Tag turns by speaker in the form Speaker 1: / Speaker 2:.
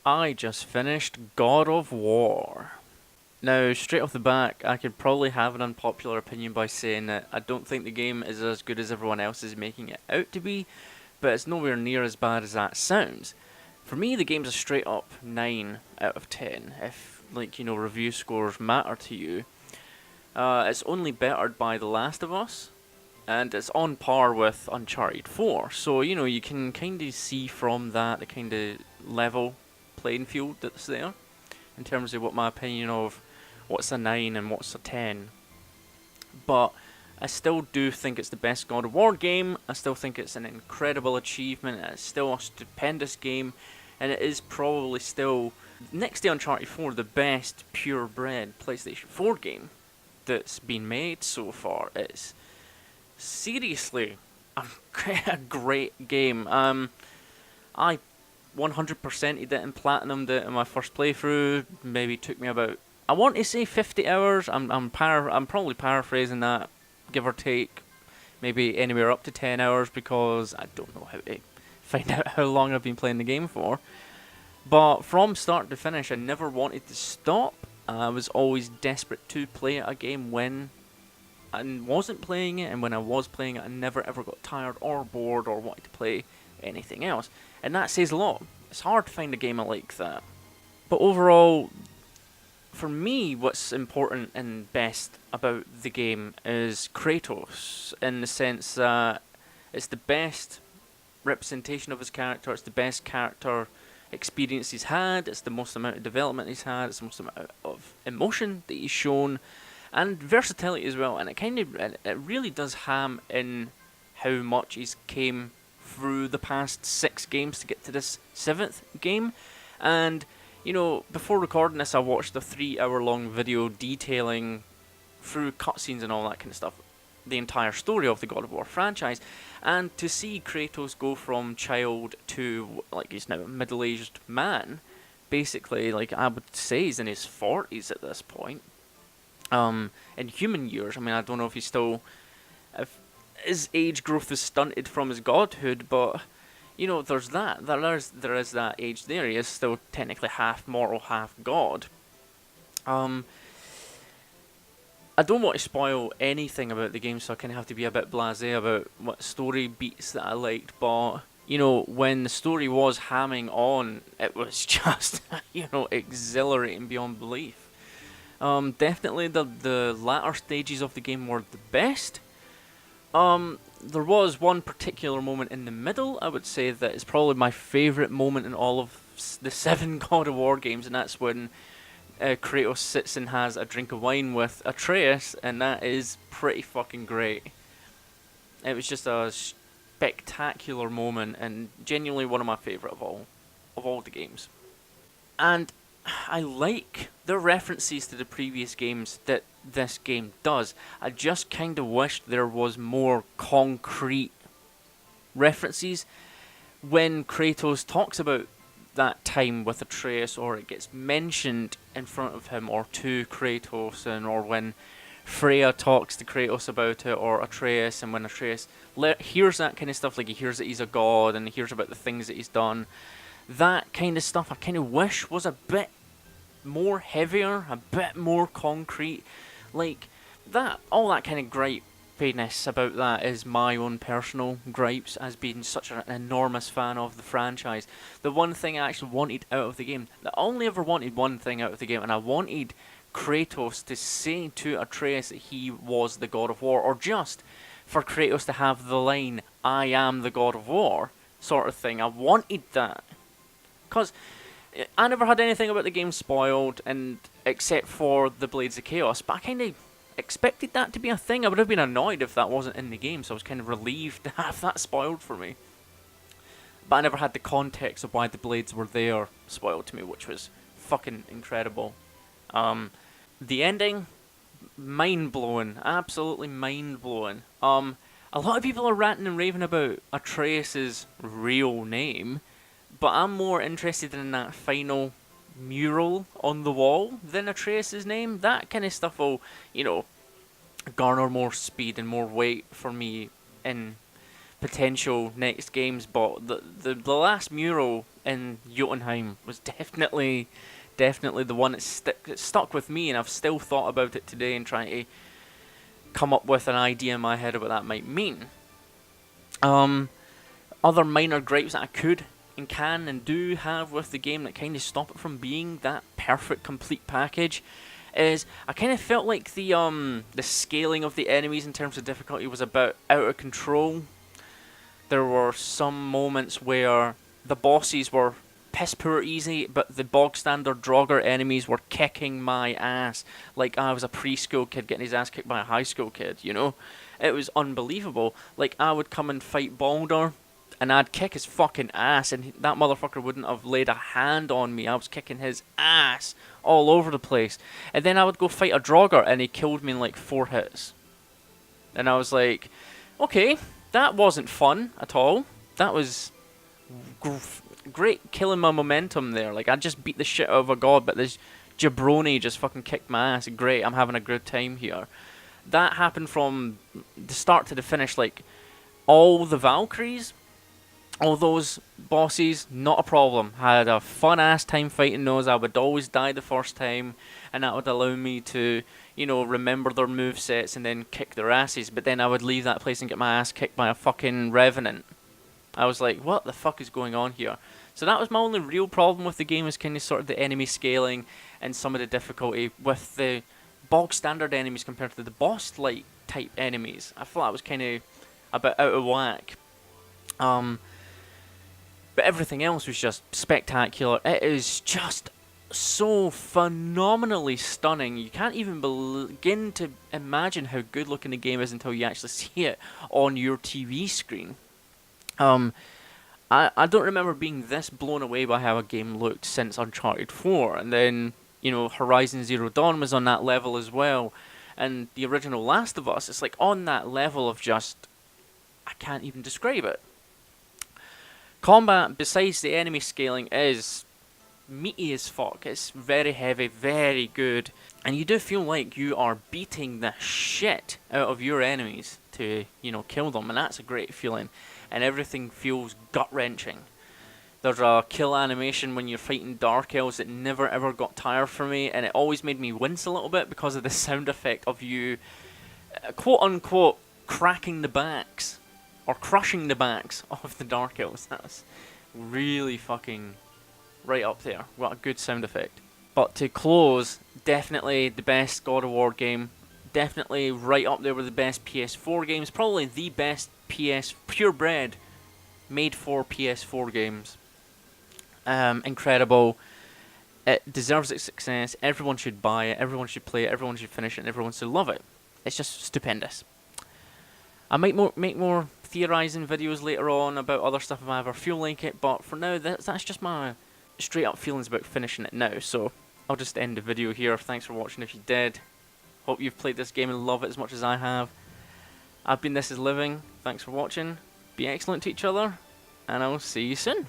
Speaker 1: I just finished God of War. Now, straight off the back, I could probably have an unpopular opinion by saying that I don't think the game is as good as everyone else is making it out to be, but it's nowhere near as bad as that sounds. For me, the game's a straight up 9 out of 10, if, review scores matter to you. It's only bettered by The Last of Us, and it's on par with Uncharted 4, so, you can kind of see from that the kind of level playing field that's there in terms of what my opinion of what's a 9 and what's a 10. But I still do think it's the best God of War game. I still think it's an incredible achievement. It's still a stupendous game. And it is probably still, next to Uncharted 4, the best purebred PlayStation 4 game that's been made so far. It's seriously a great game. I 100%ed it and platinumed it in my first playthrough. Maybe took me about, I want to say 50 hours. I'm probably paraphrasing that, give or take, maybe anywhere up to 10 hours because I don't know how to find out how long I've been playing the game for. But from start to finish, I never wanted to stop. I was always desperate to play a game when I wasn't playing it, and when I was playing it, I never ever got tired or bored or wanted to play anything else. And that says a lot. It's hard to find a game like that. But overall, for me, what's important and best about the game is Kratos, in the sense that it's the best representation of his character, it's the best character experience he's had, it's the most amount of development he's had, it's the most amount of emotion that he's shown, and versatility as well. And it really does ham in how much he's came through the past 6 games to get to this 7th game. And before recording this, I watched a 3-hour long video detailing through cutscenes and all that kind of stuff the entire story of the God of War franchise. And to see Kratos go from child to he's now a middle-aged man, basically, I would say he's in his 40s at this point. In human years, I don't know if he's still, if his age growth is stunted from his godhood, but there's that. There is that age there. He is still technically half mortal, half god. I don't want to spoil anything about the game, so I kind of have to be a bit blasé about what story beats that I liked. But when the story was hamming on, it was just exhilarating beyond belief. Definitely the latter stages of the game were the best. There was one particular moment in the middle, I would say, that is probably my favourite moment in all of the 7 God of War games, and that's when Kratos sits and has a drink of wine with Atreus, and that is pretty fucking great. It was just a spectacular moment, and genuinely one of my favourite of all the games. And I like the references to the previous games that this game does. I just kind of wish there was more concrete references when Kratos talks about that time with Atreus, or it gets mentioned in front of him or to Kratos, or when Freya talks to Kratos about it, or Atreus, and when Atreus hears that kind of stuff, he hears that he's a god and he hears about the things that he's done. That kind of stuff I kind of wish was a bit more heavier, a bit more concrete. All that kind of gripiness about that is my own personal gripes, as being such an enormous fan of the franchise. The one thing I actually wanted out of the game, I only ever wanted one thing out of the game, and I wanted Kratos to say to Atreus that he was the God of War, or just for Kratos to have the line, "I am the God of War," sort of thing. I wanted that. Because I never had anything about the game spoiled, and except for the Blades of Chaos, but I kind of expected that to be a thing. I would have been annoyed if that wasn't in the game, so I was kind of relieved to have that spoiled for me. But I never had the context of why the Blades were there spoiled to me, which was fucking incredible. The ending, mind-blowing, absolutely mind-blowing. A lot of people are ranting and raving about Atreus' real name, but I'm more interested in that final mural on the wall than Atreus' name. That kind of stuff will, garner more speed and more weight for me in potential next games, but the last mural in Jotunheim was definitely the one that stuck with me, and I've still thought about it today and trying to come up with an idea in my head of what that might mean. Other minor gripes that I could and can and do have with the game that kind of stop it from being that perfect complete package is I kind of felt like the scaling of the enemies in terms of difficulty was a bit out of control. There were some moments where the bosses were piss poor easy, but the bog standard Draugr enemies were kicking my ass like I was a preschool kid getting his ass kicked by a high school kid, you know? It was unbelievable. Like, I would come and fight Baldur, and I'd kick his fucking ass, and that motherfucker wouldn't have laid a hand on me. I was kicking his ass all over the place. And then I would go fight a Draugr, and he killed me in like 4 hits. And I was like, okay, that wasn't fun at all. That was great killing my momentum there. Like, I just beat the shit out of a god, but this jabroni just fucking kicked my ass. Great, I'm having a good time here. That happened from the start to the finish. Like, all the Valkyries, all those bosses, not a problem. Had a fun ass time fighting those. I would always die the first time, and that would allow me to, you know, remember their movesets and then kick their asses. But then I would leave that place and get my ass kicked by a fucking Revenant. I was like, what the fuck is going on here? So that was my only real problem with the game, is kind of sort of the enemy scaling and some of the difficulty with the bog standard enemies compared to the boss like type enemies. I thought that was kind of a bit out of whack. But everything else was just spectacular. It is just so phenomenally stunning. You can't even begin to imagine how good looking the game is until you actually see it on your TV screen. I don't remember being this blown away by how a game looked since Uncharted 4. And then, you know, Horizon Zero Dawn was on that level as well. And the original Last of Us, it's like on that level of just, I can't even describe it. Combat, besides the enemy scaling, is meaty as fuck. It's very heavy, very good. And you do feel like you are beating the shit out of your enemies to, you know, kill them. And that's a great feeling. And everything feels gut-wrenching. There's a kill animation when you're fighting Dark Elves that never ever got tired for me, and it always made me wince a little bit because of the sound effect of you, quote-unquote, cracking the backs, or crushing the backs of the Dark Elves. That's really fucking right up there. What a good sound effect. But to close, definitely the best God of War game. Definitely right up there with the best PS4 games. Probably the best purebred made for PS4 games. Incredible. It deserves its success. Everyone should buy it. Everyone should play it. Everyone should finish it. And everyone should love it. It's just stupendous. I might make more theorizing videos later on about other stuff if I ever feel like it. But for now, that's just my straight up feelings about finishing it now. So I'll just end the video here. Thanks for watching if you did. Hope you've played this game and love it as much as I have. I've been This Is Living. Thanks for watching. Be excellent to each other. And I'll see you soon.